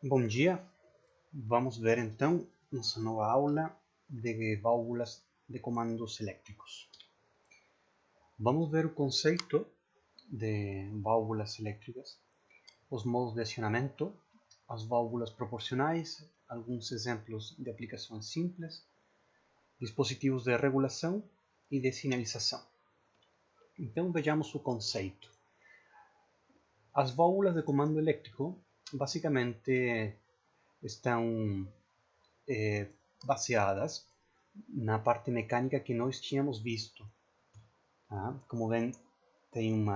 Bom dia, vamos ver então nossa nova aula de válvulas de comandos elétricos. Vamos ver o conceito de válvulas elétricas, os modos de acionamento, as válvulas proporcionais, alguns exemplos de aplicações simples, dispositivos de regulação e de sinalização. Então vejamos o conceito. As válvulas de comando elétrico basicamente estão baseadas na parte mecânica que nós tínhamos visto. Tá? Como ven, tem um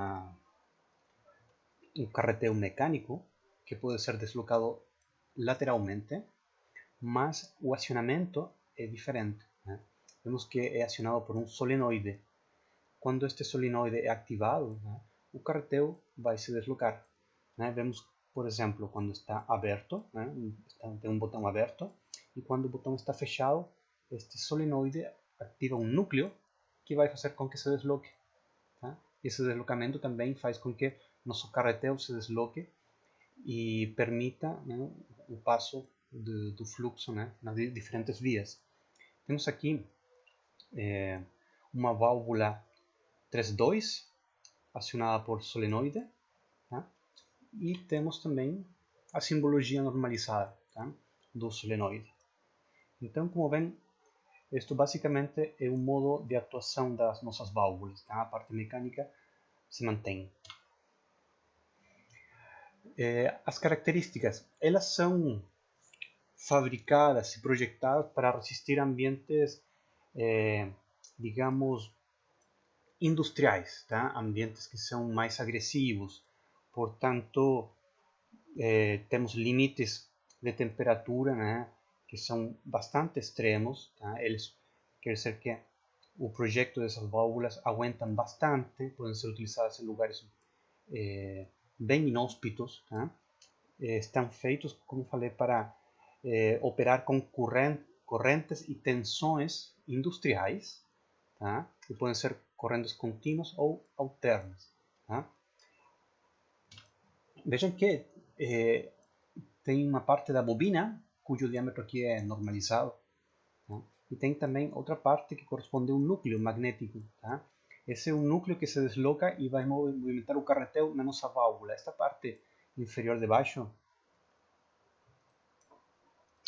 carreteo mecânico que pode ser deslocado lateralmente, mas o acionamento é diferente. Né? Vemos que é acionado por um solenoide. Quando este solenoide é ativado, né, o carreteo vai se deslocar. Né? Vemos, por exemplo, quando está aberto, né, tem um botão aberto, e quando o botão está fechado, este solenoide ativa um núcleo que vai fazer com que se desloque. Tá? Esse deslocamento também faz com que nosso carreteo se desloque e permita, né, o passo do fluxo, né, nas diferentes vias. Temos aqui uma válvula 3-2 acionada por solenoide, tá? E temos também a simbologia normalizada, tá, do solenoide. Então, como ven, isto basicamente é o modo de atuação das nossas válvulas, tá? A parte mecânica se mantém. As características, elas são fabricadas e projetadas para resistir ambientes, digamos, industriais, tá? Ambientes que são mais agressivos. Portanto, temos limites de temperatura, né, que são bastante extremos. Tá? Eles quer dizer que o projeto dessas válvulas aguentam bastante, podem ser utilizadas em lugares bem inóspitos. Tá? Estão feitos, como falei, para operar com correntes e tensões industriais, tá? Que podem ser correntes contínuas ou alternas. Tá? Vejam que tem uma parte da bobina cujo diâmetro aqui é normalizado, tá? E tem também outra parte que corresponde a um núcleo magnético. Tá? Esse é um núcleo que se desloca e vai movimentar o carreteo na nossa válvula. Esta parte inferior de baixo,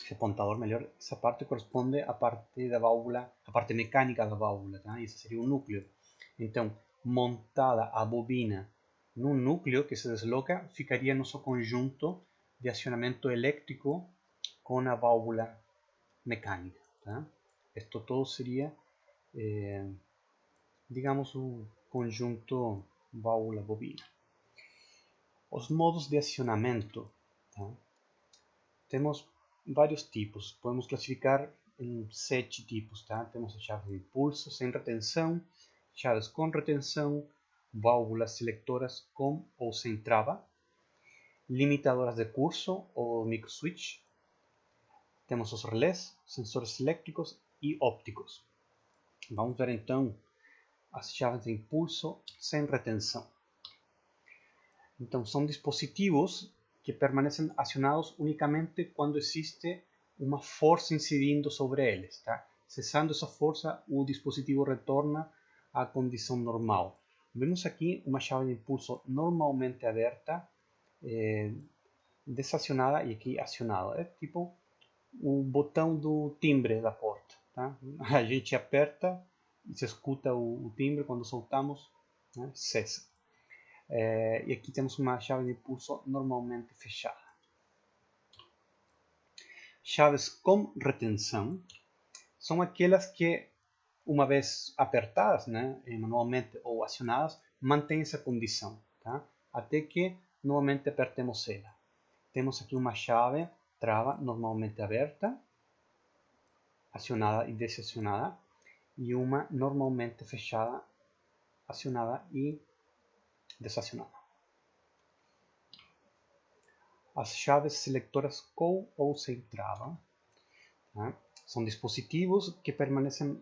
esse apontador melhor, essa parte corresponde à parte da válvula, a parte mecânica da válvula, tá? Esse seria o núcleo. Então, montada a bobina num núcleo que se desloca, ficaria nosso conjunto de acionamento elétrico com a válvula mecânica. Tá? Isto todo seria, digamos, o conjunto válvula-bobina. Os modos de acionamento. Tá? Temos vários tipos. Podemos classificar em 7 tipos. Tá? Temos a chave de impulso sem retenção, chaves com retenção, válvulas seletoras com ou sem trava, limitadoras de curso ou microswitch. Temos os relés, sensores elétricos e ópticos. Vamos ver então as chaves de impulso sem retenção. Então, são dispositivos que permanecem acionados unicamente quando existe uma força incidindo sobre eles. Tá? Cessando essa força, o dispositivo retorna à condição normal. Vemos aqui uma chave de impulso normalmente aberta, desacionada e aqui acionada. É tipo o botão do timbre da porta. Tá? A gente aperta e se escuta o timbre, quando soltamos, né, cessa. E aqui temos uma chave de impulso normalmente fechada. Chaves com retenção são aquelas que, uma vez apertadas, né, manualmente ou acionadas, mantêm essa condição, tá? Até que novamente apertemos ela. Temos aqui uma chave trava normalmente aberta, acionada e desacionada, e uma normalmente fechada, acionada e desacionada. As chaves seletoras com ou sem trava, tá? São dispositivos que permanecem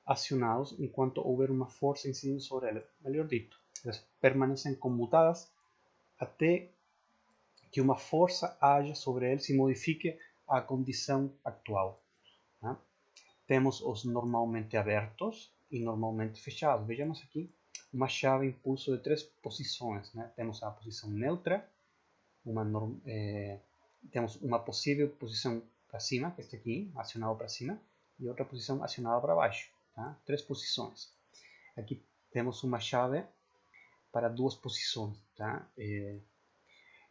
acionados enquanto houver uma força incidindo sobre elas. Melhor dito, elas permanecem comutadas até que uma força haja sobre ele se modifique a condição atual. Tá? Temos os normalmente abertos e normalmente fechados. Vejamos aqui uma chave impulso de 3 posições. Né? Temos a posição neutra, temos uma possível posição para cima, que está aqui, acionado para cima, e outra posição acionada para baixo. Tá? 3 posições. Aqui temos uma chave para 2 posições. Tá?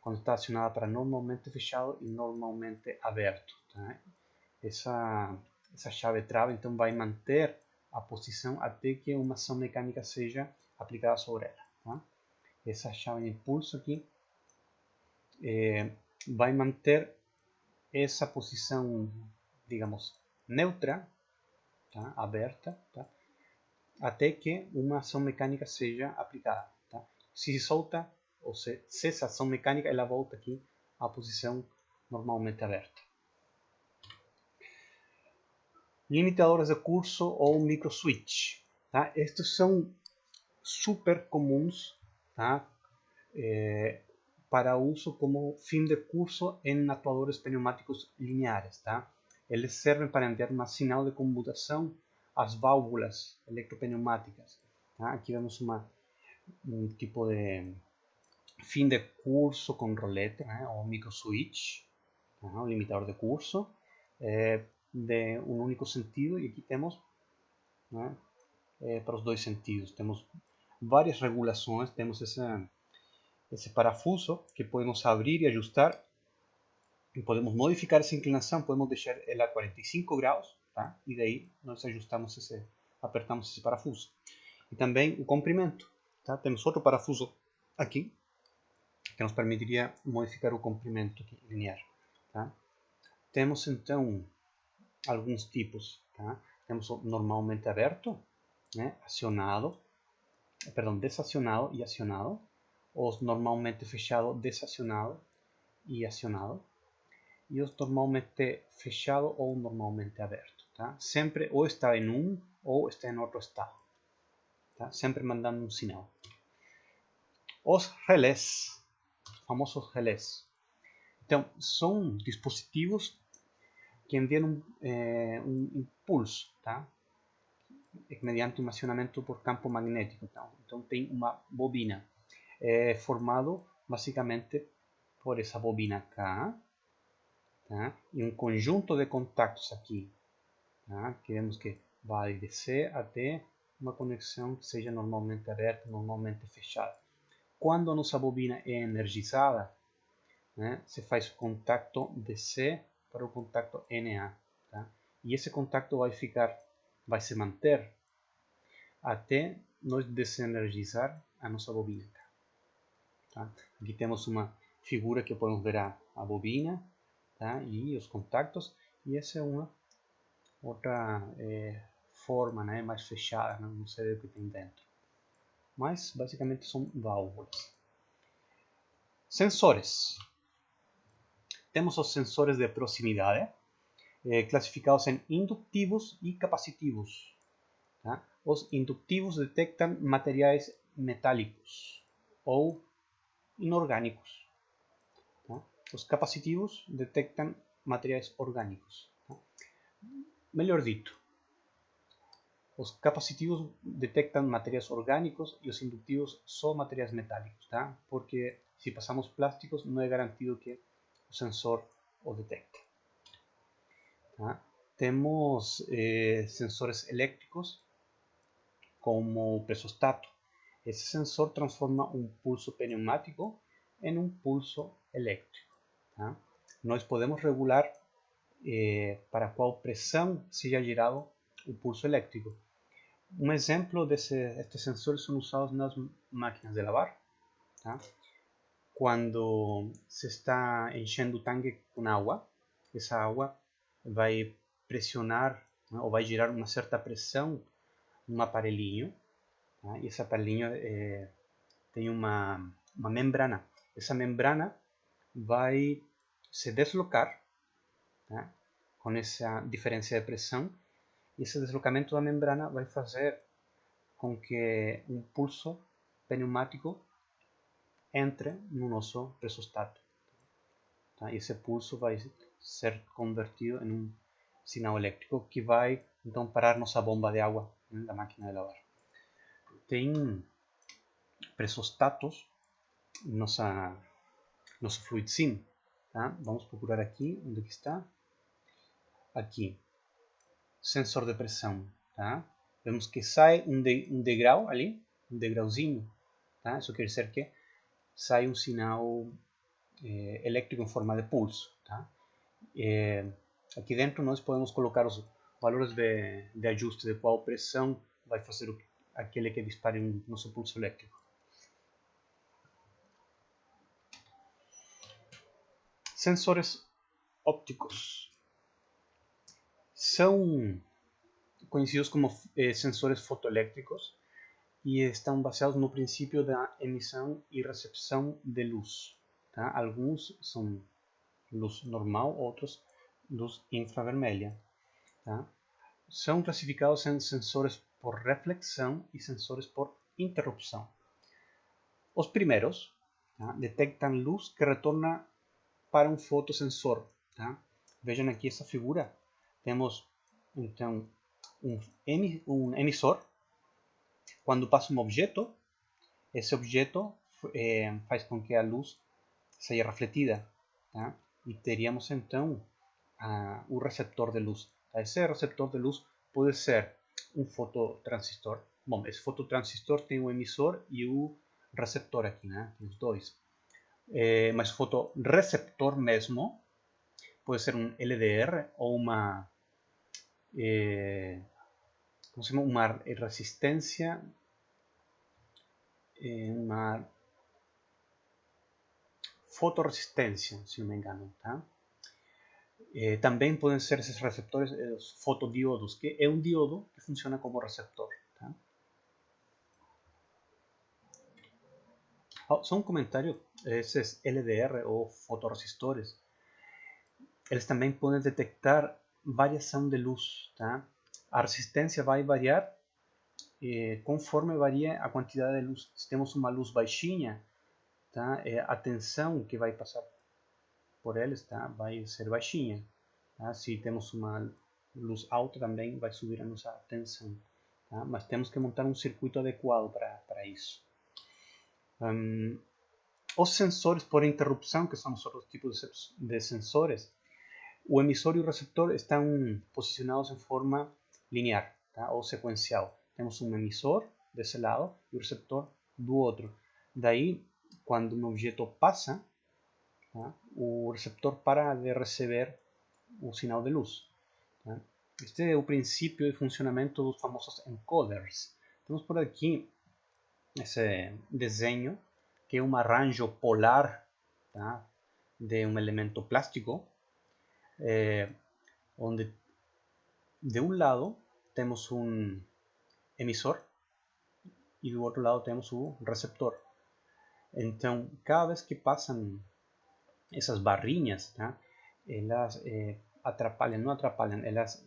Quando está acionada para normalmente fechado e normalmente aberto. Tá? Essa chave trava então vai manter a posição até que uma ação mecânica seja aplicada sobre ela. Tá? Essa chave de impulso aqui vai manter essa posição, digamos, neutra, tá? Aberta, tá? Até que uma ação mecânica seja aplicada. Tá? Se solta ou se cessa a ação mecânica, ela volta aqui à posição normalmente aberta. Limitadores de curso ou micro switch. Tá? Estes são super comuns, tá? Para uso como fim de curso em atuadores pneumáticos lineares. Tá? Eles servem para enviar uma sinal de comutação às válvulas eletropneumáticas. Tá? Aqui vemos um tipo de fim de curso com rolete, né? Ou micro switch, tá? Um limitador de curso de um único sentido, e aqui temos, né, para os dois sentidos. Temos várias regulações, temos esse parafuso que podemos abrir e ajustar, e podemos modificar essa inclinação, podemos deixar ela a 45 graus, tá? E daí nós ajustamos apertamos esse parafuso. E também o comprimento, tá? Temos outro parafuso aqui que nos permitiria modificar o comprimento aqui, linear, tá? Temos então alguns tipos, tá? Temos o normalmente aberto, né? Desacionado e acionado, os normalmente fechado, desacionado e acionado, e os normalmente fechado ou normalmente aberto, tá? Sempre ou está em um ou está em outro estado, tá? Sempre mandando um sinal. Os relés, famosos relés, então são dispositivos que enviam um impulso, tá? Mediante um acionamento por campo magnético. Então tem uma bobina formado basicamente por essa bobina cá, tá? E um conjunto de contactos aqui, tá? Que vemos que vai descer até uma conexão que seja normalmente aberta, normalmente fechada. Quando a nossa bobina é energizada, né, se faz o contacto DC para o contacto NA, tá? E esse contacto vai se manter até nós desenergizar a nossa bobina. Tá? Aqui temos uma figura que podemos ver a bobina, tá? E os contactos, e essa é uma outra forma, né, mais fechada, né? Não sei o que tem dentro. Mas basicamente são válvulas. Sensores. Temos os sensores de proximidade, classificados em indutivos e capacitivos. Tá? Os indutivos detectam materiais metálicos ou inorgânicos. Tá? Os capacitivos detectam materiais orgânicos. Tá? Melhor dito, os capacitivos detectam materiais orgânicos e os indutivos só materiais metálicos. Tá? Porque se passamos plásticos, não é garantido que o sensor o detecte. Tá? Temos sensores eléctricos como o presostato. Esse sensor transforma um pulso pneumático em um pulso elétrico. Tá? Nós podemos regular para qual pressão seja gerado o pulso elétrico. Um exemplo destes sensores são usados nas máquinas de lavar. Tá? Quando se está enchendo o tanque com água, essa água vai pressionar, né, ou vai gerar uma certa pressão no aparelhinho, tá? E esse aparelhinho tem uma membrana. Essa membrana vai se deslocar, tá? Com essa diferença de pressão, e esse deslocamento da membrana vai fazer com que um pulso pneumático entre no nosso presostato. tá? E esse pulso vai ser convertido em um sinal elétrico que vai então parar nossa bomba de água, né, da máquina de lavar. Tem pressostatos nosso fluid sim, tá? Vamos procurar aqui, onde que está? Aqui, sensor de pressão, tá? Vemos que sai um degrau ali, um degrauzinho, tá? Isso quer dizer que sai um sinal elétrico em forma de pulso, tá? Aqui dentro nós podemos colocar os valores de ajuste de qual pressão vai fazer aquele que dispare o nosso pulso elétrico. Sensores ópticos são conhecidos como sensores fotoelétricos e estão baseados no princípio da emissão e recepção de luz, tá? Alguns são luz normal, outros luz infravermelha, tá? São classificados em sensores por reflexão e sensores por interrupção. Os primeiros, tá, detectam luz que retorna para um fotossensor, tá? Vejam aqui essa figura. Temos então um emissor. Quando passa um objeto, esse objeto faz com que a luz seja refletida, tá? E teríamos então o receptor de luz. Tá? Esse receptor de luz pode ser um fototransistor. Bom, esse fototransistor tem o emissor e o receptor aqui, né? Tem os dois. Mas o fotoreceptor mesmo pode ser um LDR ou uma como se chama? Uma resistência, uma fotoresistência, se não me engano, tá? Também podem ser esses receptores os fotodiodos, que é um diodo que funciona como receptor, tá? Só um comentário, esses LDR ou fotoresistores, eles também podem detectar variação de luz, tá? A resistência vai variar conforme varia a quantidade de luz. Se temos uma luz baixinha, tá? A tensão que vai passar por eles, tá? Vai ser baixinha. Tá? Se temos uma luz alta, também vai subir a nossa tensão. Tá? Mas temos que montar um circuito adequado para isso. Os sensores por interrupção, que são os outros tipos de sensores, o emissor e o receptor estão posicionados em forma linear, tá? Ou sequencial. Temos um emissor desse lado e o receptor do outro. Daí, quando um objeto passa, tá? O receptor para de receber o sinal de luz. Tá? Este é o princípio de funcionamento dos famosos encoders. Temos por aqui esse desenho, que é um arranjo polar, tá? De um elemento plástico, onde de um lado temos um emissor e do outro lado temos o receptor. Então, cada vez que passam essas barrinhas, tá? Elas atrapalham, não atrapalham, elas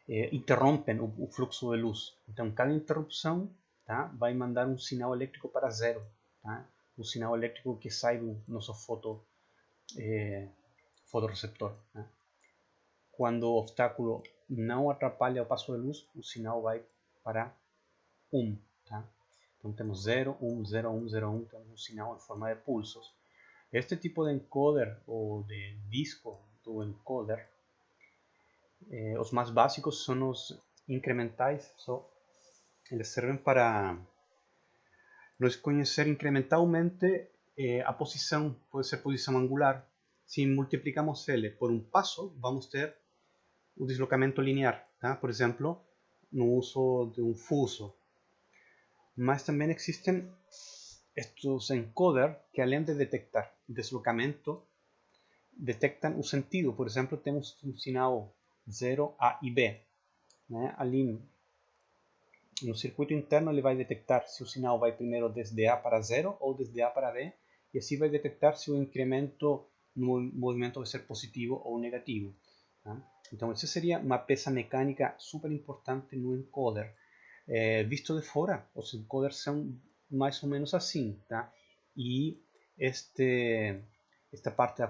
interrompem o fluxo de luz. Então, cada interrupção, tá, vai mandar um sinal elétrico para zero. Tá? O sinal elétrico que sai do nosso fotoreceptor. Tá? Quando o obstáculo não atrapalha o passo de luz, o sinal vai para 1. Tá? Então, temos 0, 1, 0, 1, 0, 1, temos um sinal em forma de pulsos. Este tipo de encoder ou de disco do encoder, os mais básicos são os incrementais. Eles servem para nós conhecer incrementalmente a posição, pode ser posição angular. Se multiplicamos ele por um passo, vamos ter o deslocamento linear, tá? Por exemplo, no uso de um fuso. Mas também existem estes encoders que, além de detectar deslocamento, detectam o sentido. Por exemplo, temos um sinal 0, A e B. Né? Ali no circuito interno ele vai detectar se o sinal vai primeiro desde A para 0 ou desde A para B, e assim vai detectar se o incremento no movimento vai ser positivo ou negativo. Tá? Então essa seria uma peça mecânica super importante no encoder. Visto de fora, os encoders são mais ou menos assim, tá? E esta parte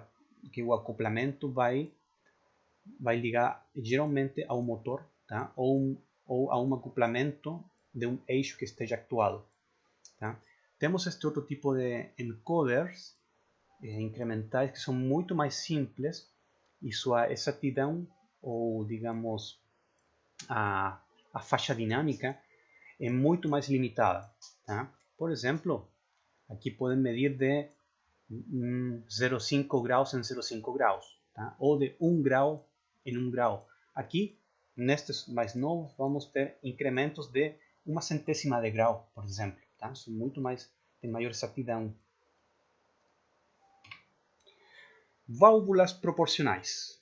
que o acoplamento vai ligar geralmente ao motor, tá? ou a um acoplamento de um eixo que esteja actuado. Tá? Temos este outro tipo de encoders incrementais que são muito mais simples e sua exatidão, ou digamos a faixa dinâmica, é muito mais limitada. Tá? Por exemplo, aqui podem medir de 0,5 graus em 0,5 graus, tá? Ou de 1 grau em 1 grau. Aqui, nestes mais novos, vamos ter incrementos de 1/100ª de grau, por exemplo. Tá? São muito mais, tem maior exatidão. Válvulas proporcionais.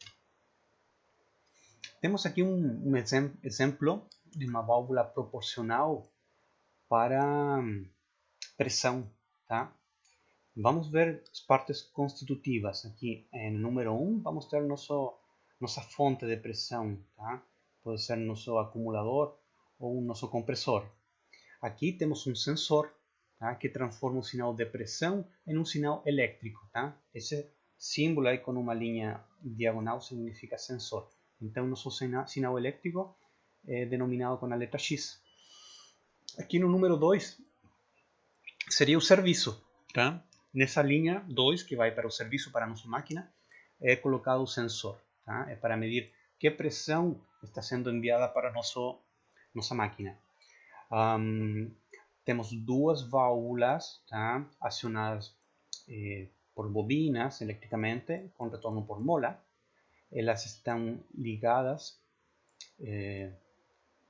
Temos aqui um exemplo de uma válvula proporcional para pressão. Tá? Vamos ver as partes constitutivas. Aqui no número 1 vamos ter nossa fonte de pressão. Tá? Pode ser nosso acumulador ou nosso compressor. Aqui temos um sensor, tá? Que transforma um sinal de pressão em um sinal elétrico. Tá? Esse símbolo aí com uma linha diagonal significa sensor. Então nosso sinal elétrico é denominado com a letra X. Aqui no número 2 seria o serviço. Tá? Nessa linha 2, que vai para o serviço para a nossa máquina, é colocado o sensor. Tá? É para medir que pressão está sendo enviada para nossa máquina. Temos duas válvulas, tá? Acionadas por bobinas elétricamente, com retorno por mola. Elas estão ligadas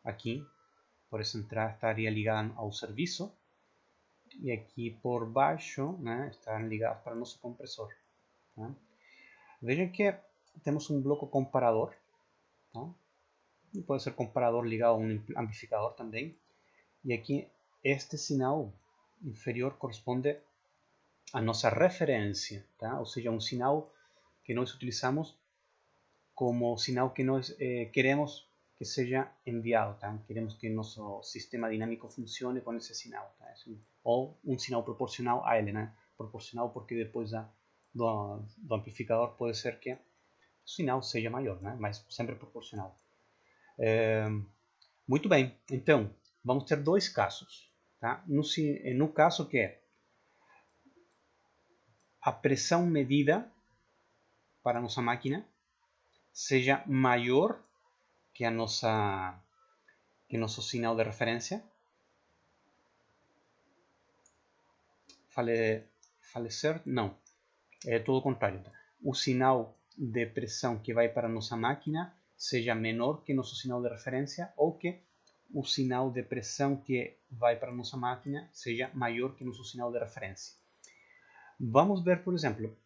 aqui, por essa entrada estaria ligada ao serviço. E aqui por baixo, né, estão ligados para o nosso compressor. Tá? Vejam que temos um bloco comparador. Tá? E pode ser comparador ligado a um amplificador também. E aqui este sinal inferior corresponde à nossa referência. Tá? Ou seja, um sinal que nós utilizamos como sinal que nós queremos que seja enviado. Tá? Queremos que nosso sistema dinâmico funcione com esse sinal. Tá? Ou um sinal proporcional a ele, né? Proporcional porque depois do amplificador pode ser que o sinal seja maior, né? Mas sempre proporcional. Muito bem, então vamos ter dois casos. Tá? No caso que a pressão medida para a nossa máquina seja maior que nosso sinal de referência. Falei certo? Não, é todo o contrário. O sinal de pressão que vai para a nossa máquina seja menor que nosso sinal de referência, ou que o sinal de pressão que vai para a nossa máquina seja maior que nosso sinal de referência. Vamos ver, por exemplo,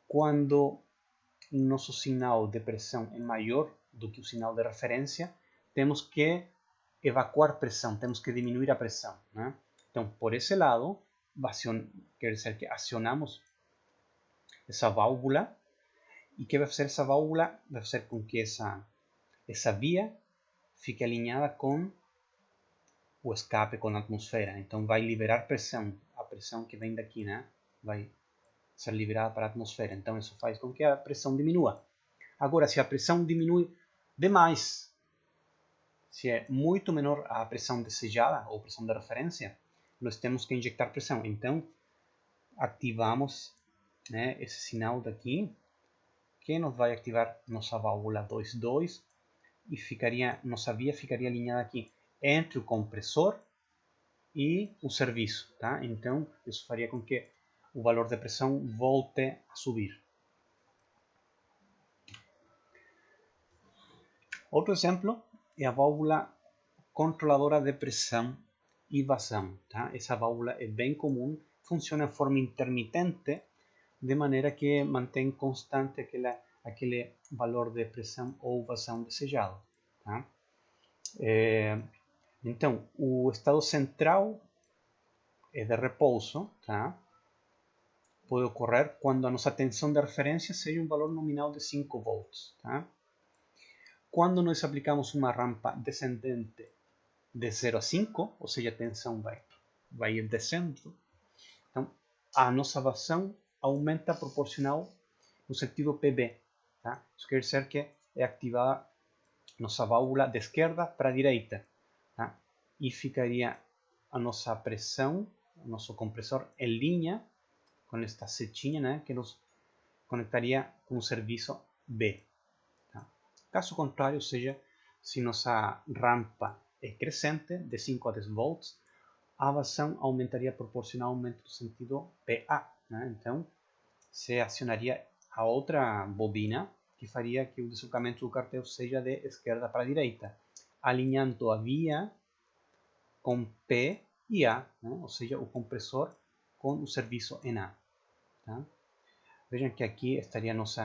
quando nosso sinal de pressão é maior do que o sinal de referência, temos que evacuar pressão, temos que diminuir a pressão. Né? Então, por esse lado, quer dizer que acionamos essa válvula, e que vai fazer essa válvula? Vai fazer com que essa via fique alinhada com o escape, com a atmosfera. Então vai liberar pressão, a pressão que vem daqui, né? Vai ser liberada para a atmosfera. Então isso faz com que a pressão diminua. Agora, se a pressão diminui demais, se é muito menor a pressão desejada ou pressão de referência, nós temos que injetar pressão. Então ativamos, né, esse sinal daqui, que nos vai ativar nossa válvula 2.2 e nossa via ficaria alinhada aqui entre o compressor e o serviço. Tá? Então isso faria com que o valor de pressão volte a subir. Outro exemplo é a válvula controladora de pressão e vazão. Tá? Essa válvula é bem comum, funciona de forma intermitente, de maneira que mantém constante aquele valor de pressão ou vazão desejado. Tá? Então, o estado central é de repouso. Tá? Pode ocorrer quando a nossa tensão de referência seja um valor nominal de 5 volts. Tá? Quando nós aplicamos uma rampa descendente de 0 a 5, ou seja, a tensão vai ir descendo, então a nossa vazão aumenta proporcional no sentido PB. Tá? Isso quer dizer que é ativada nossa válvula de esquerda para a direita. Tá? E ficaria a nossa pressão, o nosso compressor em linha com esta setinha, né, que nos conectaria com o serviço B. Tá? Caso contrário, ou seja, se nossa rampa é crescente, de 5 a 10 volts, a vazão aumentaria proporcionalmente no sentido PA. Né? Então, se acionaria a outra bobina, que faria que o deslocamento do cartel seja de esquerda para a direita, alinhando a via com P e A, né? Ou seja, o compressor com o serviço em A. Tá? Vejam que aqui estaria nosso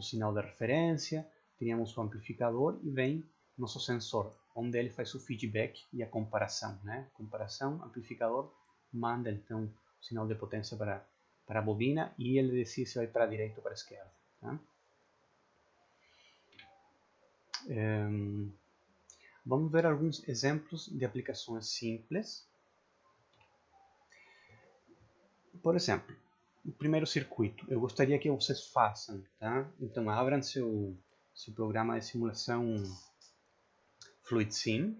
sinal de referência, teríamos o amplificador e vem nosso sensor, onde ele faz o feedback e a comparação. Né? Comparação, amplificador, manda então o sinal de potência para a bobina e ele decide se vai para a direita ou para a esquerda. Tá? Vamos ver alguns exemplos de aplicações simples. Por exemplo, o primeiro circuito, eu gostaria que vocês façam. Tá? Então, abram seu programa de simulação FluidSim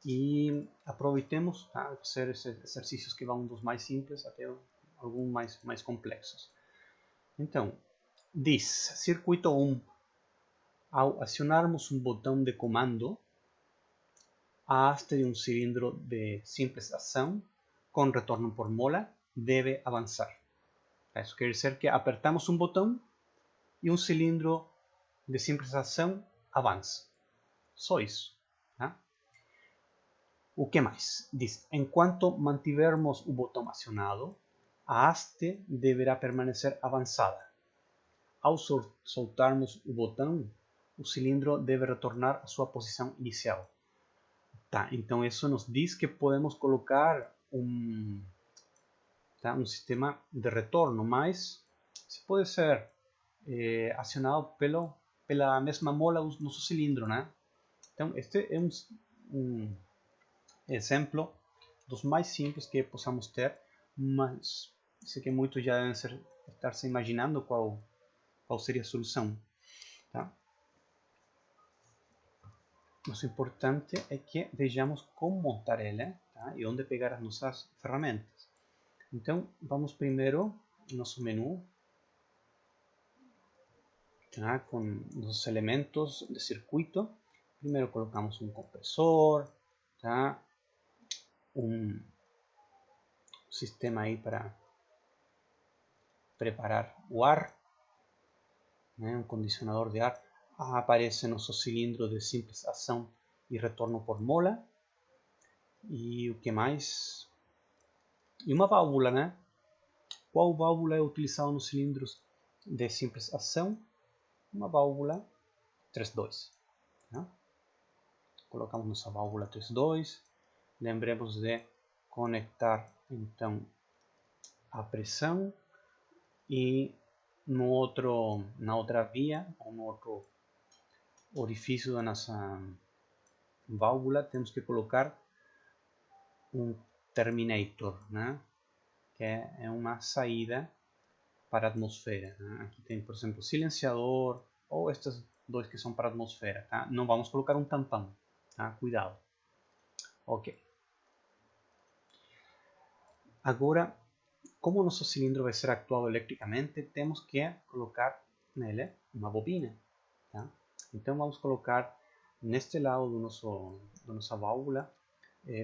e aproveitemos, tá, fazer esses exercícios que vão dos mais simples até alguns mais complexos. Então, diz, circuito 1, ao acionarmos um botão de comando, a haste de um cilindro de simples ação com retorno por mola deve avançar. Isso quer dizer que apertamos um botão e um cilindro de simples ação avança. Só isso. Tá? O que mais? Diz, enquanto mantivermos o botão acionado, a haste deverá permanecer avançada. Ao soltarmos o botão, o cilindro deve retornar à sua posição inicial. Tá, então isso nos diz que podemos colocar um sistema de retorno, mas se pode ser acionado pela mesma mola do nosso cilindro, né? Então este é um exemplo dos mais simples que possamos ter, mas sei que muitos já devem estar se imaginando qual seria a solução. Tá? Mas o importante é que vejamos como montar ele, tá? E onde pegar as nossas ferramentas. Então, vamos primeiro no nosso menu, tá? Com os elementos de circuito. Primeiro colocamos um compressor, tá? Um sistema aí para preparar o ar, né? Um condicionador de ar. Aparece nosso cilindro de simples ação e retorno por mola. E o que mais? E uma válvula, né? Qual válvula é utilizada nos cilindros de simples ação? Uma válvula 3.2. Né? Colocamos nossa válvula 3.2. Lembremos de conectar então a pressão e na outra via ou no outro orifício da nossa válvula temos que colocar um terminator, né? Que é uma saída para a atmosfera. Né? Aqui tem, por exemplo, silenciador ou estes dois que são para a atmosfera. Tá? Não vamos colocar um tampão. Tá? Cuidado. Ok. Agora, como o nosso cilindro vai ser actuado eletricamente, temos que colocar nele uma bobina. Tá? Então vamos colocar neste lado da nossa válvula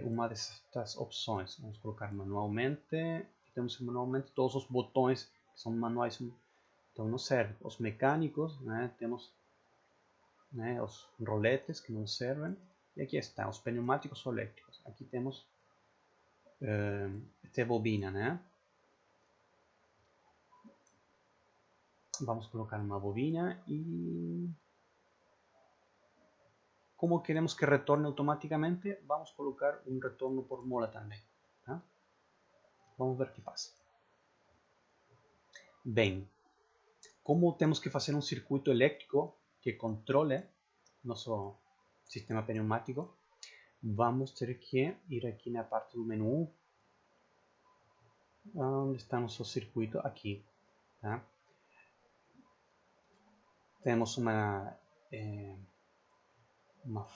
uma destas opções. Vamos colocar manualmente. Temos manualmente todos os botões que são manuais, então não servem. Os mecânicos, né? Temos, né, os roletes que não servem. E aqui está, os pneumáticos ou elétricos. Aqui temos esta bobina, né? Vamos colocar uma bobina e como queremos que retorne automaticamente, vamos colocar um retorno por mola também. Tá? Vamos ver o que passa. Bem, como temos que fazer um circuito elétrico que controle nosso sistema pneumático, vamos ter que ir aqui na parte do menu Onde está nosso circuito? Aqui. Tá? Temos uma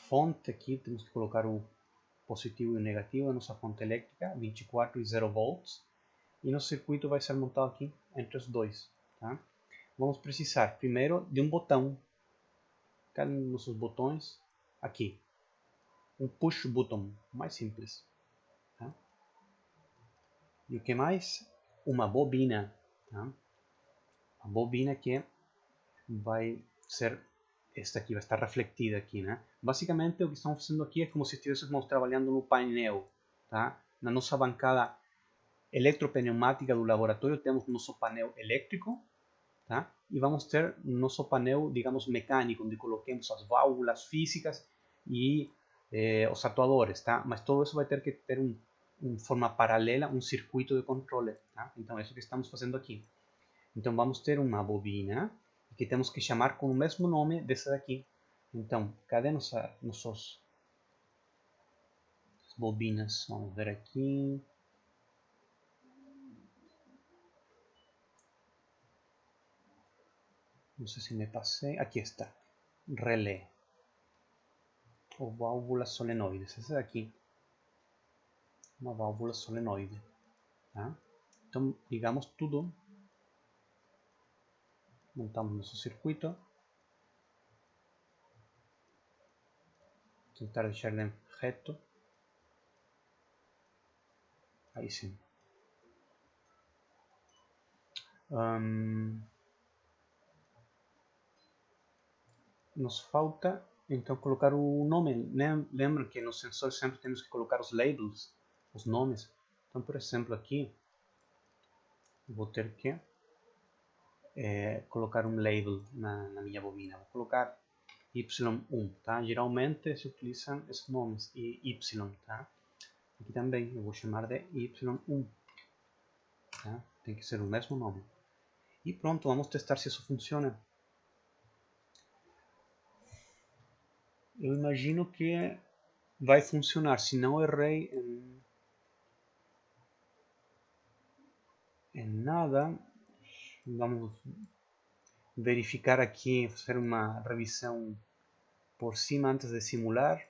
fonte aqui, temos que colocar o positivo e o negativo na nossa fonte elétrica, 24 e 0 volts. E nosso circuito vai ser montado aqui entre os dois. Tá? Vamos precisar primeiro de um botão. Cadê nossos botões? Aqui. Um push button, mais simples. Tá? E o que mais? Uma bobina. Tá? A bobina que vai ser esta aqui, vai estar refletida aqui, né? Basicamente o que estamos fazendo aqui é como se estivéssemos trabalhando no painel, tá? Na nossa bancada eletropneumática do laboratório temos nosso painel elétrico, tá? E vamos ter nosso painel, digamos, mecânico, onde coloquemos as válvulas físicas e os atuadores, tá? Mas todo isso vai ter que ter forma paralela, um circuito de controle, tá? Então é isso que estamos fazendo aqui. Então vamos ter uma bobina que temos que chamar com o mesmo nome dessa daqui. Então, cadê nossas bobinas? Vamos ver aqui. Não sei se me passei. Aqui está. Relé. Ou válvula solenoide. Essa daqui. Uma válvula solenoide. Tá? Então, ligamos tudo. Montamos nosso circuito. Tentar deixar ele reto. Aí sim. Nos falta então colocar o nome. Lembra que no sensor sempre temos que colocar os labels, os nomes. Então, por exemplo, aqui vou ter que colocar um label na minha bobina. Vou colocar Y1, tá? Geralmente se utilizam esses nomes e Y, tá? Aqui também eu vou chamar de Y1, tá? Tem que ser o mesmo nome. E pronto, vamos testar se isso funciona. Eu imagino que vai funcionar, se não errei em nada. Vamos verificar aqui, fazer uma revisão por cima antes de simular.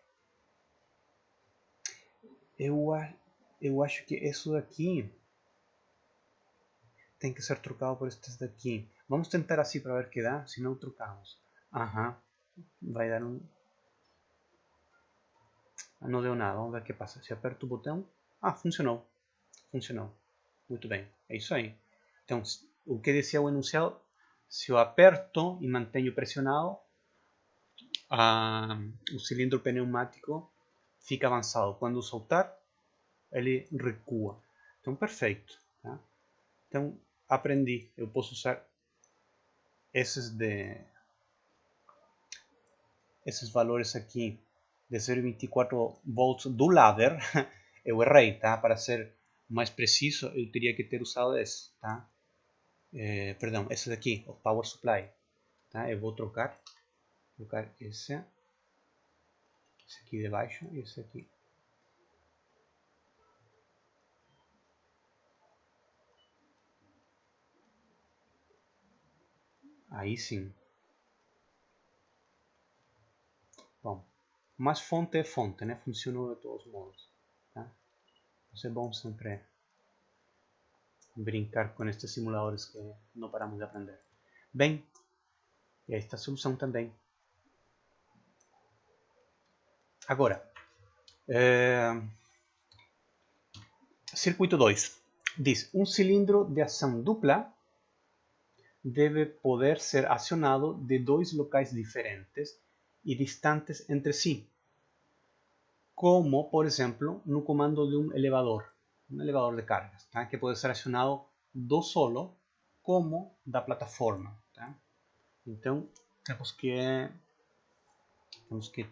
Eu acho que isso daqui tem que ser trocado por estes daqui. Vamos tentar assim para ver que dá, se não trocamos. Aham, vai dar um... Não deu nada, vamos ver o que passa. Se aperto o botão... Ah, funcionou. Funcionou. Muito bem, é isso aí. Então, o que dizia o enunciado, se eu aperto e mantenho pressionado, o cilindro pneumático fica avançado. Quando soltar, ele recua. Então, perfeito. Tá? Então, aprendi. Eu posso usar esses valores aqui de 0,24 volts do ladder. Eu errei, tá? Para ser mais preciso, eu teria que ter usado esse, tá? Perdão, esse daqui, o power supply. Tá? Eu vou trocar esse aqui de baixo e esse aqui. Aí sim. Bom, mas fonte é fonte, né? Funcionou de todos modos. Tá? Mas é bom sempre brincar com estes simuladores que não paramos de aprender. Bem, e esta solução também. Agora, circuito 2. Diz, um cilindro de ação dupla deve poder ser acionado de dois locais diferentes e distantes entre si, como, por exemplo, no comando de um elevador de cargas, tá? Que pode ser acionado do solo como da plataforma. Tá? Então, temos que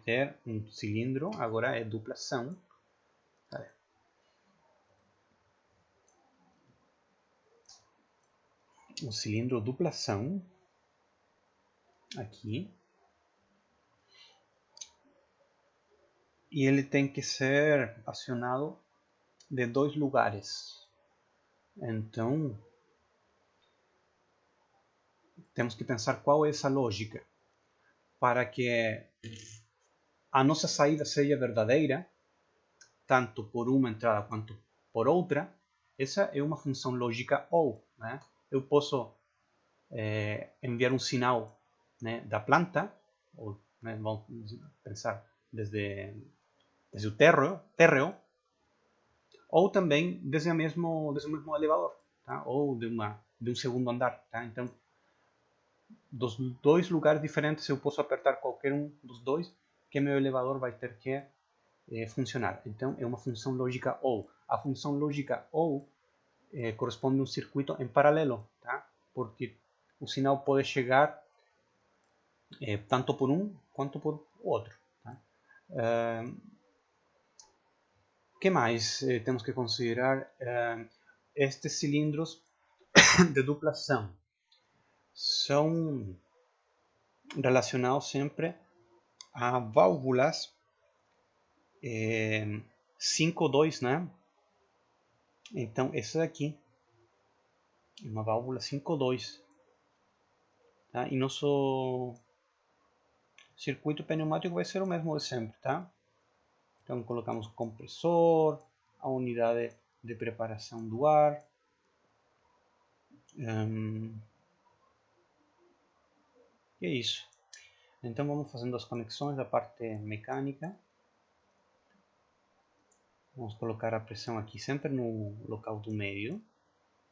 ter um cilindro, agora é dupla ação. Um cilindro dupla ação, aqui, e ele tem que ser acionado de dois lugares. Então, temos que pensar qual é essa lógica para que a nossa saída seja verdadeira, tanto por uma entrada quanto por outra. Essa é uma função lógica OR, né? Eu posso enviar um sinal, né, da planta, ou, né, vamos pensar desde o térreo, ou também desde o mesmo elevador, tá? Ou de um segundo andar. Tá? Então, dos dois lugares diferentes, eu posso apertar qualquer um dos dois, que meu elevador vai ter que funcionar. Então, é uma função lógica OR. A função lógica OR corresponde a um circuito em paralelo, tá? Porque o sinal pode chegar tanto por um quanto por outro. Tá? Que mais temos que considerar? Estes cilindros de duplação são relacionados sempre a válvulas 5-2, né? Então, essa daqui é uma válvula 5-2. Tá? E nosso circuito pneumático vai ser o mesmo de sempre, tá? Então, colocamos compressor, a unidade de preparação do ar. E é isso. Então, vamos fazendo as conexões da parte mecânica. Vamos colocar a pressão aqui sempre no local do meio,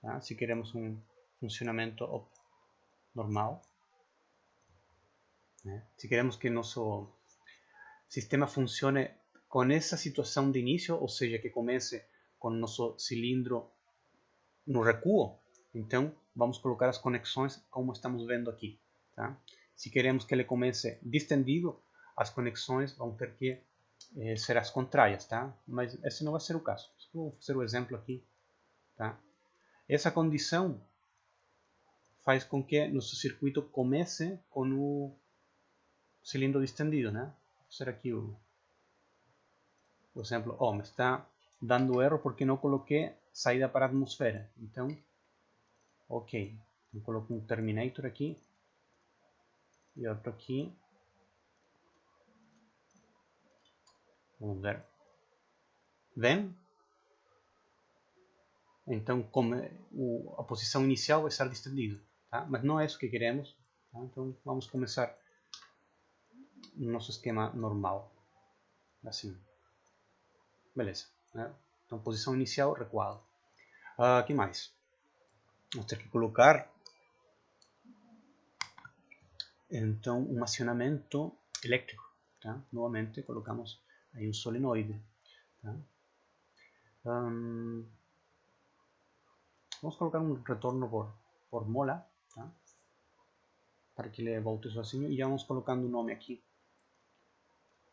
tá? Se queremos um funcionamento normal, né? Se queremos que nosso sistema funcione com essa situação de início, ou seja, que comece com o nosso cilindro no recuo, então vamos colocar as conexões como estamos vendo aqui. Tá? Se queremos que ele comece distendido, as conexões vão ter que ser as contrárias, tá? Mas esse não vai ser o caso. Vou fazer o exemplo aqui. Tá? Essa condição faz com que nosso circuito comece com o cilindro distendido. Né? Vou fazer aqui o exemplo. Me está dando erro porque não coloquei saída para a atmosfera. Então, ok. Eu coloco um terminator aqui e outro aqui. Vamos ver. Vem? Então, a posição inicial vai estar distendido. Tá? Mas não é isso que queremos. Tá? Então, vamos começar no nosso esquema normal. Assim. Beleza. Né? Então, posição inicial, recuado. Que mais? Vamos ter que colocar então um acionamento elétrico. Tá? Novamente, colocamos aí um solenoide. Tá? Vamos colocar um retorno por mola, tá? Para que ele volte sozinho. E já vamos colocando um nome aqui.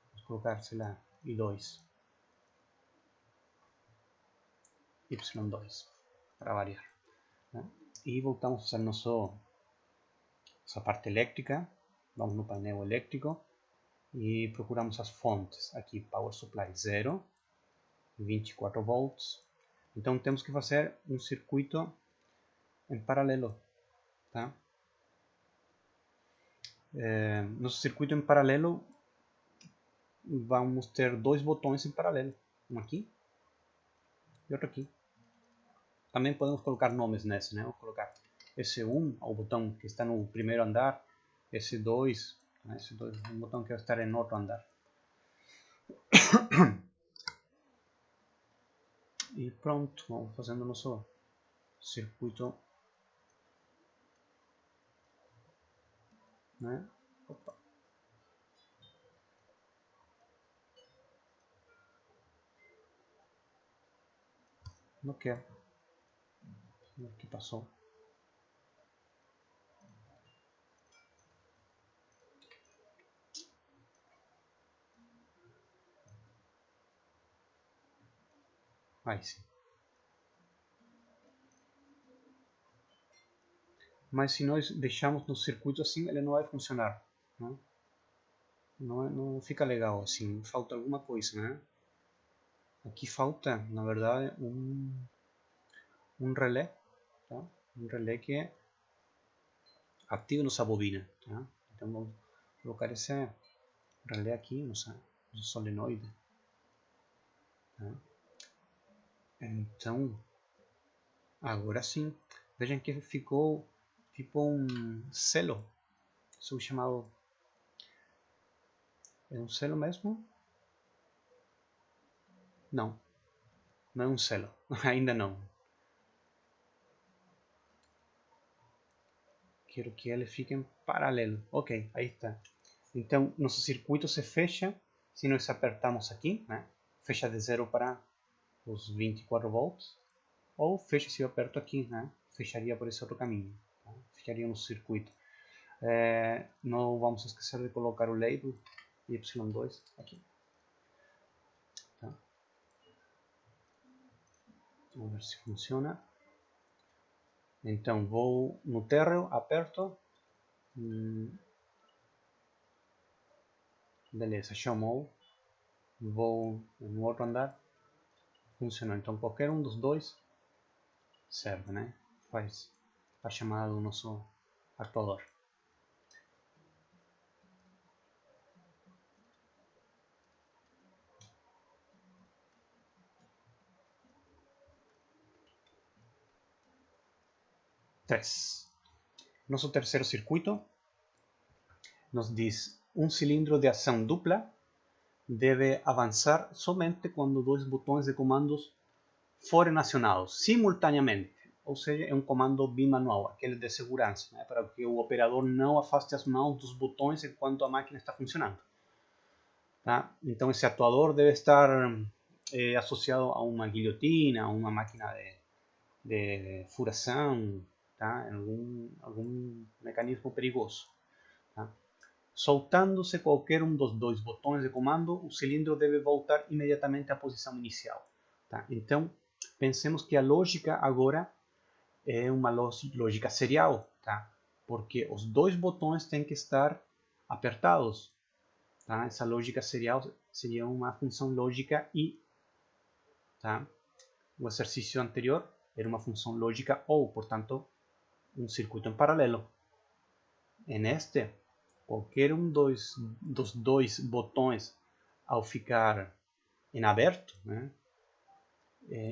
Vamos colocar, sei lá, I2. Y2, para variar. Tá? E voltamos a usar nossa parte elétrica. Vamos no painel elétrico e procuramos as fontes. Aqui, Power Supply 0, 24 volts. Então temos que fazer um circuito em paralelo. Tá? Nosso circuito em paralelo, vamos ter dois botões em paralelo. Um aqui e outro aqui. Também podemos colocar nomes nesse, né? Vamos colocar S1, o botão que está no primeiro andar, S2, né? S2 é um botão que vai estar em outro andar. E pronto, vamos fazendo nosso circuito, né? Opa. Não quer. O que passou? Aí sim. Mas se nós deixarmos no circuito assim, ele não vai funcionar. Né? Não fica legal assim, falta alguma coisa, né? Aqui falta, na verdade, um relé, tá? Um relé que ativa nossa bobina, tá? Então vamos colocar esse relé aqui no solenoide, tá? Então agora sim, vejam que ficou tipo um selo, isso chamado, é um selo mesmo? Não, não é um selo, ainda não. Quero que ele fique em paralelo. Ok, aí está. Então, nosso circuito se fecha se nós apertarmos aqui, né? Fecha de 0 para os 24 volts. Ou fecha se eu aperto aqui, né? Fecharia por esse outro caminho. Tá? Fecharia no circuito. Não vamos esquecer de colocar o label Y2 aqui. Tá? Vamos ver se funciona. Então, vou no térreo, aperto. Beleza, chamou. Vou no outro andar. Funcionou. Então, qualquer um dos dois serve, né? Faz a chamada do nosso atuador. Nosso terceiro circuito nos diz um cilindro de ação dupla deve avançar somente quando dois botões de comandos forem acionados simultaneamente. Ou seja, é um comando bimanual, aquele de segurança, né? Para que o operador não afaste as mãos dos botões enquanto a máquina está funcionando. Tá? Então esse atuador deve estar associado a uma guilhotina, a uma máquina de furação, tá? Algum mecanismo perigoso. Tá? Soltando-se qualquer um dos dois botões de comando, o cilindro deve voltar imediatamente à posição inicial. Tá? Então, pensemos que a lógica agora é uma lógica serial, tá? Porque os dois botões têm que estar apertados. Tá? Essa lógica serial seria uma função lógica I. Tá? O exercício anterior era uma função lógica OU, portanto, um circuito em paralelo. Neste, qualquer um dos dois botões, ao ficar em aberto, né,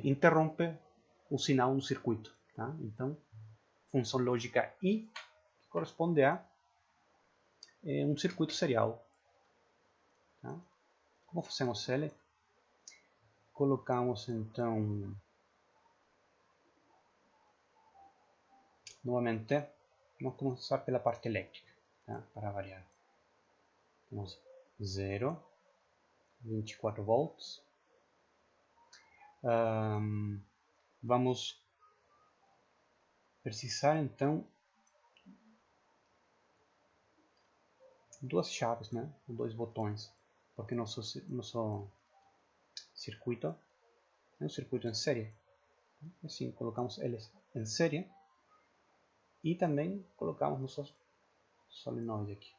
interrompe o sinal no circuito. Tá? Então, função lógica I, que corresponde a um circuito serial. Tá? Como fazemos ele? Colocamos então novamente, vamos começar pela parte elétrica, tá? Para variar. Temos 0, 24 volts. Vamos precisar então duas chaves, né? Dois botões, porque nosso circuito é um circuito em série. Assim, colocamos eles em série e também colocamos nosso solenoide aqui.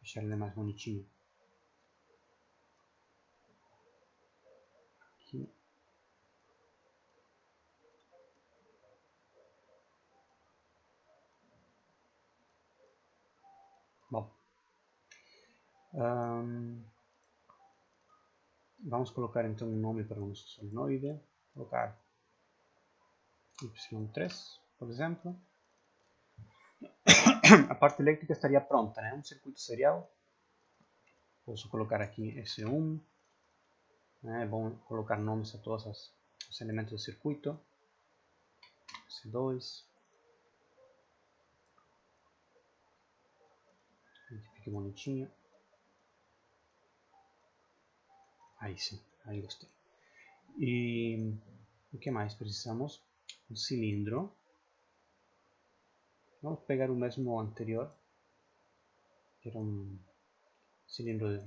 Deixar ele mais bonitinho. Aqui. Bom, vamos colocar então um nome para o nosso solenoide. Colocar Y3, por exemplo. A parte elétrica estaria pronta, né? Um circuito serial. Posso colocar aqui S1. É bom colocar nomes a todos os elementos do circuito. S2. Fique bonitinho. Aí sim, aí gostei. E o que mais precisamos? Um cilindro. Vamos pegar o mesmo anterior, que era um cilindro